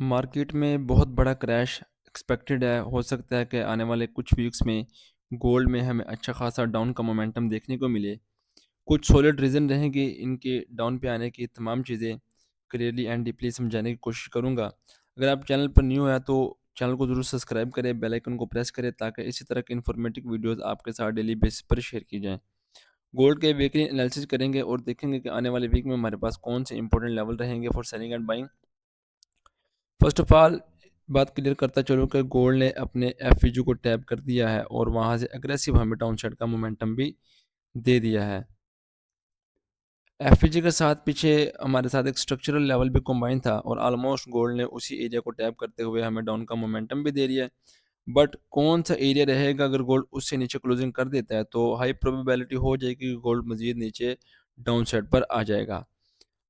Market में बहुत बड़ा क्रैश एक्सपेक्टेड है। हो सकता है कि आने वाले कुछ वीक्स में गोल्ड में हमें अच्छा खासा डाउन का मोमेंटम देखने को मिले। कुछ सॉलिड रीज़न रहेंगे इनके डाउन पे आने की। तमाम चीज़ें क्लियरली एंड डीपली समझाने की कोशिश करूँगा। अगर आप चैनल पर न्यू हैं तो चैनल को ज़रूर सब्सक्राइब करें, बेल आइकन को प्रेस करें ताकि इसी तरह की इन्फॉर्मेटिव वीडियोज़ आपके साथ डेली बेसिस पर शेयर की जाएँ। गोल्ड के वीकली एनालिसिस करेंगे और देखेंगे कि आने वाले वीक में हमारे पास कौन से इंपॉर्टेंट लेवल रहेंगे for selling and buying. First of all बात क्लियर करता चलूँ कि गोल्ड ने अपने एफईजी को टैप कर दिया है और वहाँ से अग्रेसिव हमें डाउन साइड का मोमेंटम भी दे दिया है। एफईजी के साथ पीछे हमारे साथ एक स्ट्रक्चरल लेवल भी कंबाइन था और ऑलमोस्ट गोल्ड ने उसी एरिया को टैप करते हुए हमें डाउन का मोमेंटम भी दे दिया है। बट कौन सा एरिया रहेगा अगर गोल्ड उससे नीचे क्लोजिंग कर देता है तो हाई प्रोबेबिलिटी हो जाएगी कि गोल्ड मजीद नीचे डाउन साइड पर आ जाएगा।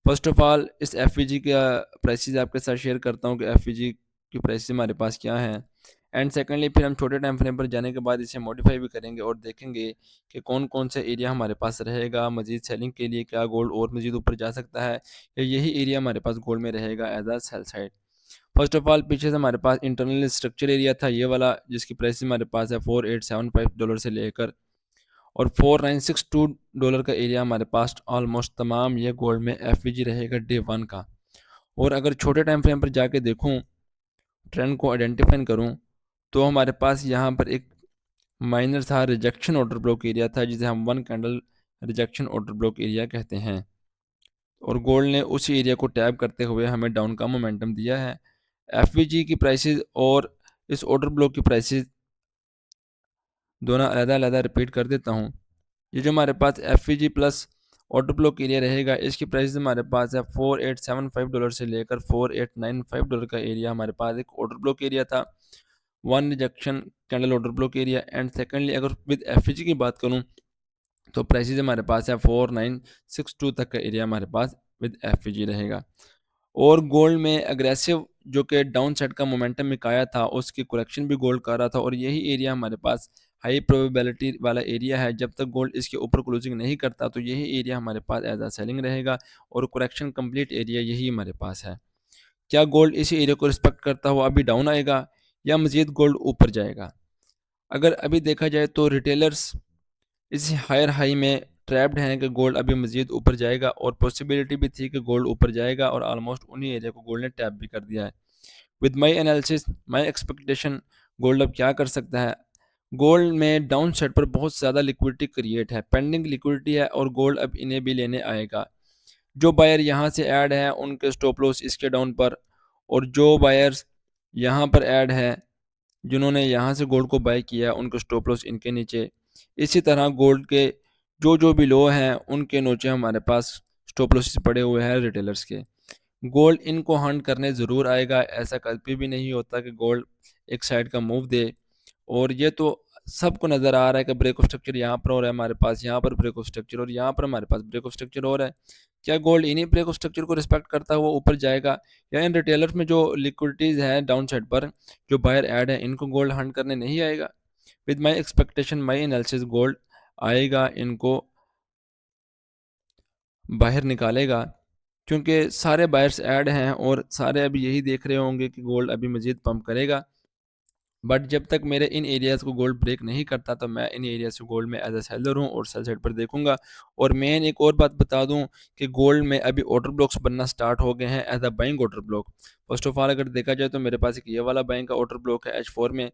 फर्स्ट ऑफ ऑल इस एफईजी का प्राइसेस आपके साथ शेयर करता हूँ कि एफईजी की प्राइसेस हमारे पास क्या हैं। एंड सेकेंडली फिर हम छोटे टाइम फ्रेम पर जाने के बाद इसे मॉडिफाई भी करेंगे और देखेंगे कि कौन कौन सा एरिया हमारे पास रहेगा मजीद सेलिंग के लिए। क्या गोल्ड और मजीद ऊपर जा सकता है या यही एरिया हमारे पास गोल्ड में रहेगा as a sell side. First of all पीछे से हमारे पास इंटरनल स्ट्रक्चर एरिया था ये वाला, जिसकी प्राइस हमारे पास है $4875 से लेकर और $4962 का एरिया हमारे पास ऑलमोस्ट तमाम ये गोल्ड में एफवीजी रहेगा डे वन का। और अगर छोटे टाइम फ्रेम पर जाके देखूं, ट्रेंड को आइडेंटिफाई करूं, तो हमारे पास यहाँ पर एक माइनर था रिजेक्शन ऑर्डर ब्लॉक एरिया था जिसे हम one candle rejection order block area कहते हैं। और गोल्ड ने उसी एरिया को टैप करते हुए हमें डाउन का मोमेंटम दिया है। एफवीजी की प्राइसेस और इस ऑर्डर ब्लॉक की प्राइसेस दोनों अलग-अलग रिपीट कर देता हूँ। ये जो हमारे पास FEG plus auto block area रहेगा, इसकी प्राइस हमारे पास है $4875 से लेकर $4895 का एरिया हमारे पास एक ऑर्डर ब्लॉक एरिया था। One rejection candle order block area. And secondly अगर विद एफईजी की बात करूँ तो प्राइसेस हमारे पास है 4962 तक का एरिया हमारे पास विद एफईजी रहेगा। और गोल्ड में अग्रेसिव जो कि डाउन साइड का मोमेंटम एक आया था उसकी करेक्शन भी गोल्ड कर रहा था और यही एरिया हमारे पास हाई प्रोबेबिलिटी वाला एरिया है। जब तक गोल्ड इसके ऊपर क्लोजिंग नहीं करता तो यही एरिया हमारे पास एज अ सेलिंग रहेगा और करेक्शन कंप्लीट एरिया यही हमारे पास है। क्या गोल्ड इसी एरिया को रिस्पेक्ट करता हुआ अभी डाउन आएगा या मजीद गोल्ड ऊपर जाएगा? अगर अभी देखा जाए तो रिटेलर्स इस हायर हाई में ट्रैप्ड हैं कि गोल्ड अभी मजीद ऊपर जाएगा और पॉसिबिलिटी भी थी कि गोल्ड ऊपर जाएगा और ऑलमोस्ट उन्हीं एरिया को गोल्ड ने टैप भी कर दिया है। With my analysis my expectation gold अब क्या कर सकता है? गोल्ड में डाउन साइड पर बहुत ज़्यादा लिक्विडिटी क्रिएट है, पेंडिंग लिक्विडिटी है और गोल्ड अब इन्हें भी लेने आएगा। जो बायर यहाँ से ऐड है उनके स्टॉप लॉस इसके डाउन पर, और जो बायर्स यहाँ पर ऐड है जिन्होंने यहाँ से गोल्ड को बाय किया है उनके स्टॉप लॉस इनके नीचे। इसी तरह गोल्ड के जो जो भी लो हैं उनके नीचे हमारे पास स्टॉप लॉसेस पड़े हुए हैं रिटेलर्स के। गोल्ड इनको हंट करने ज़रूर आएगा। ऐसा कभी भी नहीं होता कि गोल्ड एक साइड का मूव दे। और ये तो सबको नज़र आ रहा है कि ब्रेक ऑफ स्ट्रक्चर यहाँ पर हो रहा है हमारे पास, यहाँ पर ब्रेक ऑफ स्ट्रक्चर और यहाँ पर हमारे पास ब्रेक ऑफ स्ट्रक्चर हो रहा है। क्या गोल्ड इन्हीं ब्रेक ऑफ स्ट्रक्चर को रिस्पेक्ट करता हुआ ऊपर जाएगा या इन रिटेलर्स में जो लिक्विडिटीज़ हैं डाउन साइड पर जो बायर ऐड है इनको गोल्ड हंट करने नहीं आएगा? With my expectation my analysis gold आएगा, इनको बाहर निकालेगा क्योंकि सारे बायर्स ऐड हैं और सारे अभी यही देख रहे होंगे कि गोल्ड अभी मज़ीद पंप करेगा। बट जब तक मेरे इन एरियाज़ को गोल्ड ब्रेक नहीं करता तो मैं इन एरियाज़ को गोल्ड में एज अ सेलर हूँ और सेल साइड पर देखूंगा। और मेन एक और बात बता दूं कि गोल्ड में अभी ऑर्डर ब्लॉक्स बनना स्टार्ट हो गए हैं as a buying order block. First of all अगर देखा जाए तो मेरे पास एक ये वाला बाइंग का ऑर्डर ब्लॉक है H4 में,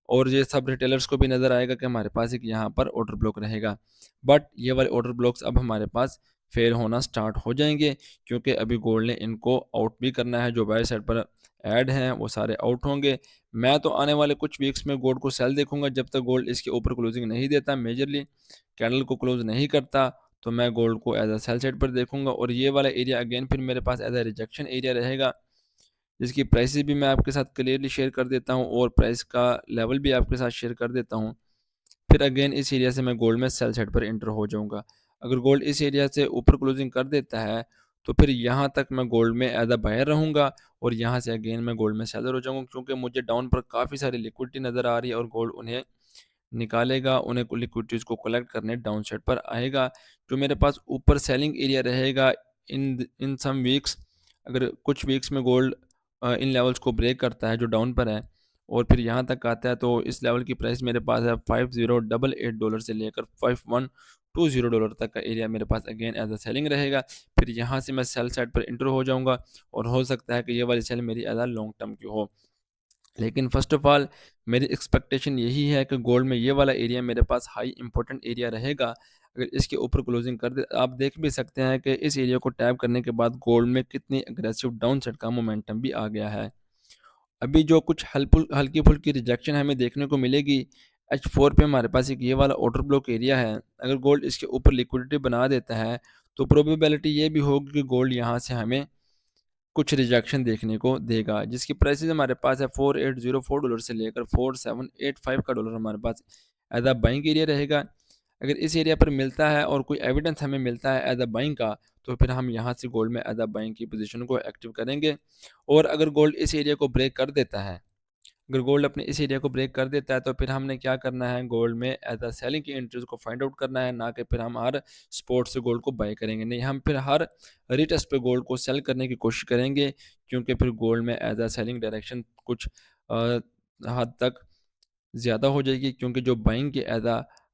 और ये सब रिटेलर्स को भी नज़र आएगा कि हमारे पास एक यहाँ पर ऑर्डर ब्लॉक रहेगा। बट ये वाले ऑर्डर ब्लॉक्स अब हमारे पास फेल होना स्टार्ट हो जाएंगे क्योंकि अभी गोल्ड ने इनको आउट भी करना है। जो बायर साइड पर ऐड हैं वो सारे आउट होंगे। मैं तो आने वाले कुछ वीक्स में गोल्ड को सेल देखूंगा जब तक गोल्ड इसके ऊपर क्लोजिंग नहीं देता, मेजरली कैंडल को क्लोज नहीं करता, तो मैं गोल्ड को एज अ सेल साइड पर देखूंगा। और ये वाला एरिया अगेन फिर मेरे पास एज अ रिजेक्शन एरिया रहेगा जिसकी प्राइसेस भी मैं आपके साथ क्लियरली शेयर कर देता हूँ और प्राइस का लेवल भी आपके साथ शेयर कर देता हूँ। फिर अगेन इस एरिया से मैं गोल्ड में सेल साइड पर एंटर हो जाऊंगा। अगर गोल्ड इस एरिया से ऊपर क्लोजिंग कर देता है तो फिर यहाँ तक मैं गोल्ड में एज अ बायर रहूँगा और यहाँ से अगेन मैं गोल्ड में सेलर हो जाऊँगा क्योंकि मुझे डाउन पर काफ़ी सारी लिक्विडिटी नज़र आ रही है और गोल्ड उन्हें निकालेगा, उन्हें लिक्विडिटीज़ को कलेक्ट करने डाउन साइड पर आएगा। जो मेरे पास ऊपर सेलिंग एरिया रहेगा इन इन सम वीक्स, अगर कुछ वीक्स में गोल्ड इन लेवल्स को ब्रेक करता है जो डाउन पर है और फिर यहाँ तक आता है, तो इस लेवल की प्राइस मेरे पास है $5088 से लेकर $5120 तक का एरिया मेरे पास अगेन एज अ सेलिंग रहेगा। फिर यहाँ से मैं सेल साइड पर इंटर हो जाऊँगा और हो सकता है कि ये वाली सेल मेरी एज अ लॉन्ग टर्म की हो। लेकिन फ़र्स्ट ऑफ़ ऑल मेरी एक्सपेक्टेशन यही है कि गोल्ड में ये वाला एरिया मेरे पास हाई इम्पोर्टेंट एरिया रहेगा। अगर इसके ऊपर क्लोजिंग कर दे, आप देख भी सकते हैं कि इस एरिया को टैप करने के बाद गोल्ड में कितनी अग्रेसिव डाउन साइड का मोमेंटम भी आ गया है। अभी जो कुछ हल्की-फुल्की रिजेक्शन हमें देखने को मिलेगी, H4 पे हमारे पास एक ये वाला ऑर्डर ब्लॉक एरिया है। अगर गोल्ड इसके ऊपर लिक्विडिटी बना देता है, तो प्रोबेबिलिटी ये भी होगी कि गोल्ड यहाँ से हमें कुछ रिजेक्शन देखने को देगा, जिसकी प्राइसेज़ हमारे पास है $4804 से लेकर $4785 का डॉलर हमारे पास एज़ अ बाइंग एरिया रहेगा। अगर इस एरिया पर मिलता है और कोई एविडेंस हमें मिलता है एज़ अ बाइंग का, तो फिर हम यहाँ से गोल्ड में एज़ अ बाइंग की पोज़ीशन को एक्टिव करेंगे। और अगर गोल्ड इस एरिया को ब्रेक कर देता है, अगर गोल्ड अपने इस एरिया को ब्रेक कर देता है, तो फिर हमने क्या करना है, गोल्ड में एज़ अ सेलिंग की एंट्रीज़ को फाइंड आउट करना है, ना कि फिर हम हर स्पॉट से गोल्ड को बाय करेंगे। नहीं, हम फिर हर रिटेस्ट पे गोल्ड को सेल करने की कोशिश करेंगे, क्योंकि फिर गोल्ड में एज़ अ सेलिंग डायरेक्शन कुछ अ, हद तक ज़्यादा हो जाएगी, क्योंकि जो बाइंग के एज़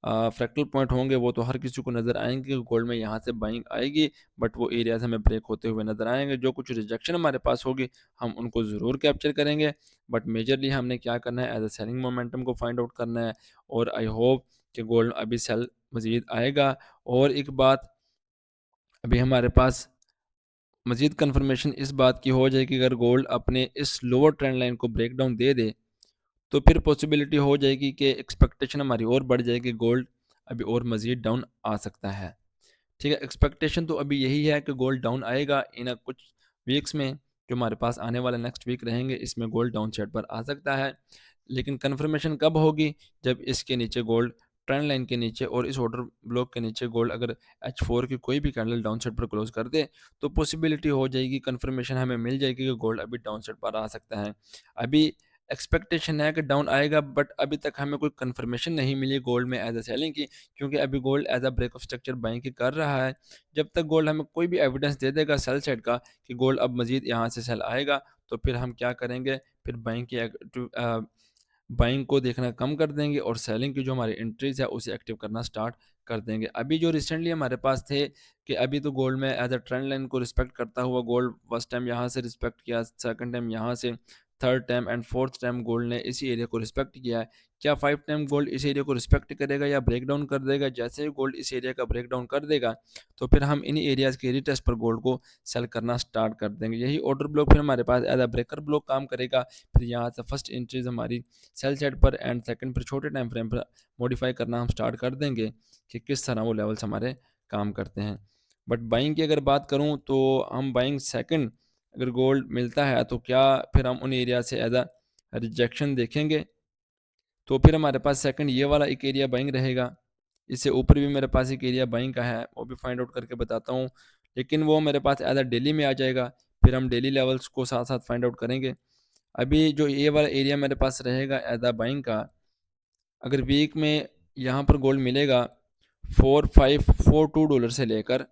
फ्रैक्टल पॉइंट होंगे वो तो हर किसी को नज़र आएँगे कि गोल्ड में यहाँ से बाइंग आएगी, बट वो एरियाज़ हमें ब्रेक होते हुए नज़र आएँगे। जो कुछ रिजेक्शन हमारे पास होगी, हम उनको ज़रूर कैप्चर करेंगे, बट मेजरली हमने क्या करना है, एज़ अ सेलिंग मोमेंटम को फाइंड आउट करना है। और आई होप कि गोल्ड अभी सेल मज़ीद आएगा। और एक बात अभी हमारे पास मज़ीद कन्फर्मेशन इस बात की हो जाएगी, अगर गोल्ड अपने इस लोअर ट्रेंड लाइन को ब्रेक डाउन दे दे, तो फिर पॉसिबिलिटी हो जाएगी कि एक्सपेक्टेशन हमारी और बढ़ जाएगी, गोल्ड अभी और मज़ीद डाउन आ सकता है। ठीक है, एक्सपेक्टेशन तो अभी यही है कि गोल्ड डाउन आएगा इन कुछ वीक्स में, जो हमारे पास आने वाले नेक्स्ट वीक रहेंगे, इसमें गोल्ड डाउन साइड पर आ सकता है। लेकिन कन्फर्मेशन कब होगी, जब इसके नीचे गोल्ड ट्रेंड लाइन के नीचे और इस ऑर्डर ब्लॉक के नीचे गोल्ड अगर H4 की कोई भी कैंडल डाउन साइड पर क्लोज कर दे, तो पॉसिबिलिटी हो जाएगी, कन्फर्मेशन हमें मिल जाएगी कि गोल्ड अभी डाउन साइड पर आ सकता है। अभी एक्सपेक्टेशन है कि डाउन आएगा, बट अभी तक हमें कोई कन्फर्मेशन नहीं मिली गोल्ड में एज अ सेलिंग की, क्योंकि अभी gold as a break of structure buying की कर रहा है। जब तक गोल्ड हमें कोई भी एविडेंस दे देगा सेल साइड का कि गोल्ड अब मजीद यहाँ से सेल आएगा, तो फिर हम क्या करेंगे, फिर बाइंग की बाइंग को देखना कम कर देंगे और सेलिंग की जो हमारी एंट्रीज है उसे एक्टिव करना स्टार्ट कर देंगे। अभी जो रिसेंटली हमारे पास थे कि अभी तो गोल्ड में एज अ ट्रेंड लाइन को रिस्पेक्ट करता हुआ गोल्ड फर्स्ट टाइम यहाँ से रिस्पेक्ट किया, सेकंड टाइम यहाँ से, third time and fourth time gold ने इसी एरिया को रिस्पेक्ट किया है। क्या फाइव टाइम गोल्ड इस एरिया को रिस्पेक्ट करेगा या ब्रेक डाउन कर देगा? जैसे ही गोल्ड इस एरिया का ब्रेक डाउन कर देगा, तो फिर हम इन एरियाज़ के रिटेस्ट पर गोल्ड को सेल करना स्टार्ट कर देंगे। यही ऑर्डर ब्लॉक फिर हमारे पास एज अ ब्रेकर ब्लॉक काम करेगा। फिर यहाँ से फर्स्ट एंट्रीज हमारी सेल साइड पर एंड सेकंड पर छोटे टाइम फ्रेम पर मॉडिफाई करना हम स्टार्ट कर देंगे कि किस तरह वो लेवल्स हमारे काम करते हैं। बट बाइंग की अगर बात करूँ, तो हम बाइंग सेकंड अगर गोल्ड मिलता है, तो क्या फिर हम उन एरिया से एज अ रिजेक्शन देखेंगे, तो फिर हमारे पास सेकंड ये वाला एक एरिया बाइंग रहेगा। इससे ऊपर भी मेरे पास एक एरिया बाइंग का है, वो भी फाइंड आउट करके बताता हूँ, लेकिन वो मेरे पास एज अ डेली में आ जाएगा। फिर हम डेली लेवल्स को साथ साथ फाइंड आउट करेंगे। अभी जो ये वाला एरिया मेरे पास रहेगा एज अ बाइंग का, अगर वीक में यहाँ पर गोल्ड मिलेगा $4542 से लेकर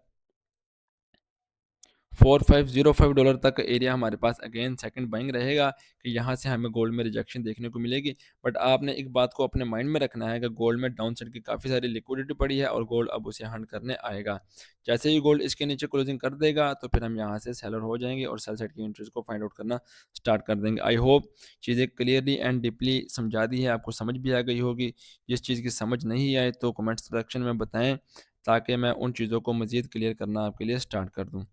$4505 तक का एरिया हमारे पास अगेन सेकंड बाइंग रहेगा कि यहाँ से हमें गोल्ड में रिजेक्शन देखने को मिलेगी। बट आपने एक बात को अपने माइंड में रखना है कि गोल्ड में डाउन साइड की काफ़ी सारी लिक्विडिटी पड़ी है और गोल्ड अब उसे हंट करने आएगा। जैसे ही गोल्ड इसके नीचे क्लोजिंग कर देगा, तो फिर हम यहाँ से सेलर हो जाएंगे और सेल साइड की एंट्रीज को फाइंड आउट करना स्टार्ट कर देंगे। आई होप चीज़ें क्लियरली एंड डीपली समझा दी है, आपको समझ भी आ गई होगी। जिस चीज़ की समझ नहीं आए तो कमेंट सेक्शन में बताएं, ताकि मैं उन चीज़ों को मज़ीद क्लियर करना आपके लिए स्टार्ट कर दूँ।